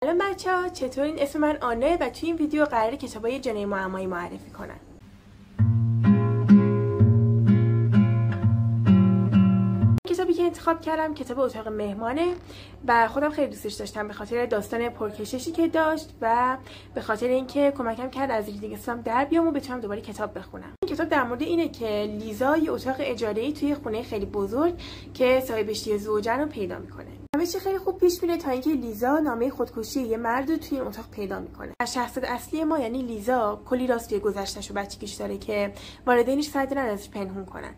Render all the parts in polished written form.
سلام بچه‌ها، چطورین؟ اسم من آنه و توی این ویدیو قراره کتابای جنای معمایی معرفی کنم. کتابی که انتخاب کردم کتاب اتاق مهمانه و خودم خیلی دوستش داشتم به خاطر داستان پرکششی که داشت و به خاطر اینکه کمکم کرد از ریدینگ اسلام در بیام و بتونم دوباره کتاب بخونم. این کتاب در مورد اینه که لیزا یه اتاق اجاره‌ای توی خونه خیلی بزرگ که صاحبش یه زوجن رو پیدا میکنه. همه چی خیلی خوب پیش میره تا اینکه لیزا نامه خودکشی یه مرد رو توی این اتاق پیدا میکنه. شخصیت اصلی ما یعنی لیزا کلی راز توی گذشته‌ش و بچگیش داره که والدینش سعی دارن ازش پنهون کنن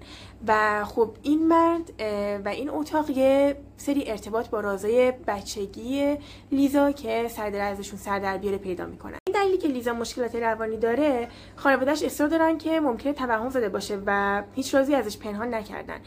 و خب این مرد و این اتاق یه سری ارتباط با رازای بچگی لیزا که سعی داره ازشون سر در بیاره پیدا میکنن. این دلیلی که لیزا مشکلات روانی داره، خانواده‌اش اصرار دارن که ممکنه توهم زده باشه و هیچ رازی ازش پنهان نکردن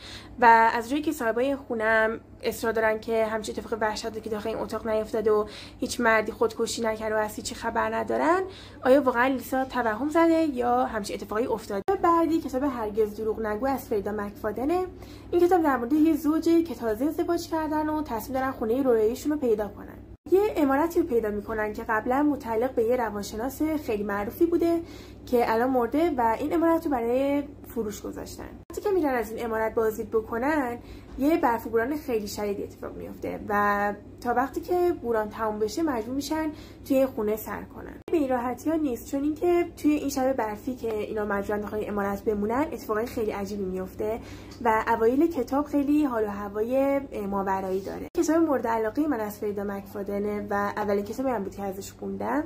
و از جایی که صاحبای خونم اصرار دارن که همچین اتفاق وحشتناکی که داخل این اتاق نیفتاده و هیچ مردی خودکشی نکرده و از هیچ خبر ندارن، آیا واقعا لیزا توهم زده یا همچین اتفاقی افتاده؟ بعدی کتاب هرگز دروغ نگو از فریدا مکفادنه. این کتاب در مورد یه زوجی که تازه ازدواج کردن و تصمیم دارن خونه رویاییشون رو پیدا کنن. یه عمارتی رو پیدا میکنن که قبلا متعلق به یه روانشناس خیلی معروفی بوده که الان مرده و این عمارت رو برای فروش گذاشتن. وقتی که میرن از این عمارت بازدید بکنن، یه برف و بوران خیلی شدیدی اتفاق میفته و تا وقتی که بوران تموم بشه مجبور میشن توی خونه سر کنن. به این راحتی ها نیست، چون اینکه توی این شب برفی که اینا مجبورن داخل عمارت بمونن اتفاقای خیلی عجیبی میفته و اوایل کتاب خیلی حال و هوای ماورایی داره. کتاب مورد علاقه من از فریدا مکفادنه و اولین کتابی هم بود که ازش خوندم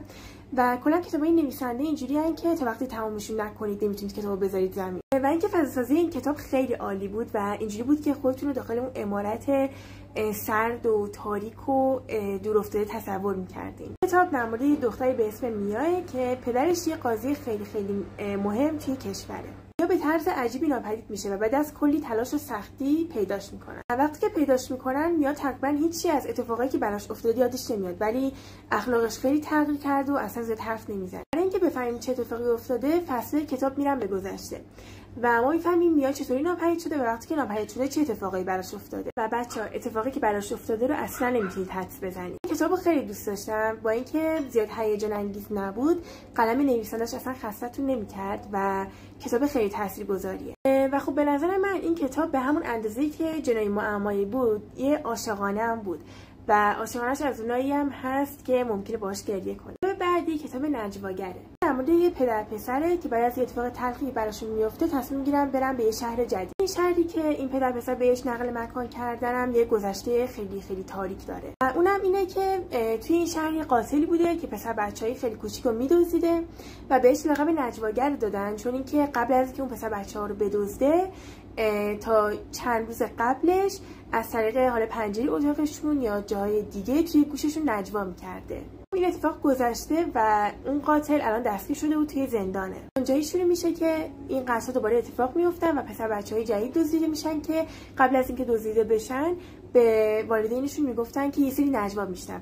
و کلا کتابای نویسنده اینجوری ان که تا وقتی تمومشون نکنید نمیتونید کتابو بذارید زمین. و اینکه فضاسازی این کتاب خیلی عالی بود و اینجوری بود که خودتون رو داخل اون عمارت سرد و تاریک و دورافتاده تصور می‌کردین. کتاب در مورد یه دختری به اسم میاه که پدرش یه قاضی خیلی خیلی مهم توی کشوره. یا به طرز عجیبی ناپدید میشه و بعد از کلی تلاش و سختی پیداش میکنن. وقتی که پیداش میکنن میاد تقریبا هیچی از اتفاقایی که براش افتاده یادش نمیاد، ولی اخلاقش خیلی تغییر کرد و اصلا زیاد حرف نمیزنه. برای اینکه بفهمیم چه اتفاقی افتاده، فصل کتاب میرن به گذشته و ما میفهمیم میاد چطوری ناپدید شده و وقتی که ناپدید شده چه اتفاقی براش افتاده. و بچه‌ها اتفاقی که براش افتاده رو اصلا نمیتونید حدس بزنید. کتابو خیلی دوست داشتم، با اینکه زیاد هیجان انگیز نبود، قلم نویسندش اصلا خسته‌تون نمی‌کرد و کتاب خیلی تاثیرگذاریه. و خب به نظر من این کتاب به همون اندازه‌ای که جنای معمایی بود، یه عاشقانه هم بود و عاشقانه‌اش از اونایی هم هست که ممکنه باهاش گریه کنه. بعدی کتاب نجواگره. در مورد یه پدر پسره که بعد از یه اتفاق تلخی براشون میفته تصمیم میگیرن برن به یه شهر جدید. این شهری که این پدر پسر بهش نقل مکان کردن هم یه گذشته خیلی خیلی تاریک داره. و اونم اینه که توی این شهر یه قاتلی بوده که پسر بچهای خیلی کوچیکو میدزدیده و بهش لقب نجواگر دادن، چون اینکه قبل از اینکه اون پسر بچه‌ها رو بدزده تا چند روز قبلش از طریق حال پنجره اتاقشون یا جای دیگه توی گوششون نجوا می‌کرده. این اتفاق گذشته و اون قاتل الان دستگیر شده و توی زندانه. اونجایی شروع میشه که این قصه دوباره اتفاق میافتن و پسر بچهای جدید دزدیده میشن که قبل از اینکه دزدیده بشن به والدینشون میگفتن که یه سری نجوا میشنون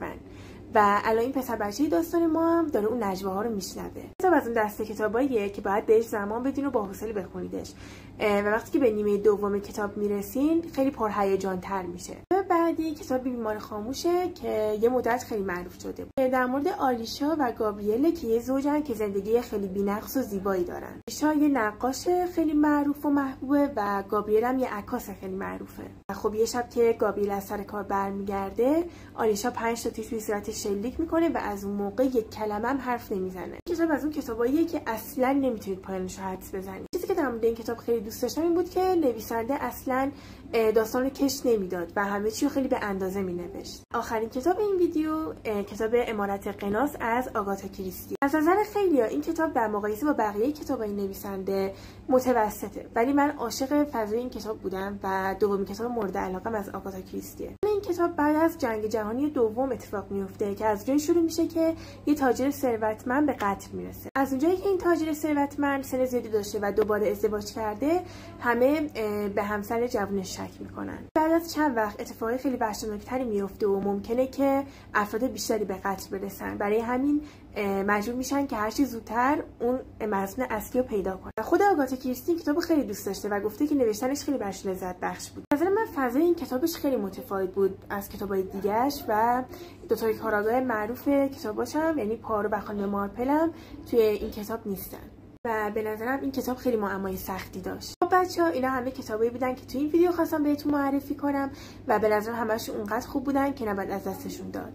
و الان این پسر بچه‌ی داستان ما هم داره اون نجواها رو میشنوه. کتاب از اون دسته کتاباییه که باید بهش زمان بدین و با حوصله بخونیدش و وقتی که به نیمه دوم کتاب میرسین خیلی پرهیجان‌تر میشه. بعدی کتاب بیمار خاموشه که یه مدت خیلی معروف شده. در مورد آلیشا و گابریل که یه زوجن که زندگی خیلی بی‌نقص و زیبایی دارن. آلیشا یه نقاش خیلی معروف و محبوبه و گابریل هم یه عکاس خیلی معروفه. و خب یه شب که گابریل از سر کار برمیگرده، آلیشا 5 تا تیش روی صورتش شلیک میکنه و از اون موقع یک کلمه هم حرف نمیزنه. کتاب از اون کتاباییه که اصلا نمیتونید پایانش رو حدس بزنید. چیزی که در مورد این کتاب خیلی دوست داشتم این بود که نویسنده اصلا داستان رو کش نمیداد و همه چی رو خیلی به اندازه مینوشت. آخرین کتاب این ویدیو کتاب عمارت قناس از آگاتا کریستی. از نظر خیلی‌ها این کتاب در مقایسه با بقیه کتابای نویسنده متوسطه، ولی من عاشق فضای این کتاب بودم و دومین کتاب مورد علاقه‌ام از آگاتا کریستیه. این کتاب بعد از جنگ جهانی دوم اتفاق میفته که از جایی شروع میشه که یه تاجر ثروتمند به قتل میرسه. از اونجایی که این تاجر ثروتمند سن زیادی داشته و دوباره ازدواج کرده، همه به همسر جوونش شک میکنن. بعد از چند وقت اتفاقی خیلی وحشتناکتری میفته و ممکنه که افراد بیشتری به قتل برسن. برای همین مجبور میشن که هرچی زودتر اون مظنون اصلی رو پیدا کنن. خود آگاتا کریستی کتابو خیلی دوست داشته و گفته که نوشتنش خیلی براش لذت بخش بود. نظر من فضای این کتابش خیلی متفاوت بود از کتابای دیگه‌اش و دو تا کاراگاه معروف کتاباش هم یعنی پارو و خانم مارپل هم توی این کتاب نیستن و به نظرم این کتاب خیلی معمای سختی داشت. خب بچه‌ها اینا همه کتابایی بودن که توی این ویدیو خواستم بهتون معرفی کنم و به نظرم همه‌شون اونقدر خوب بودن که نباید از دستشون داد.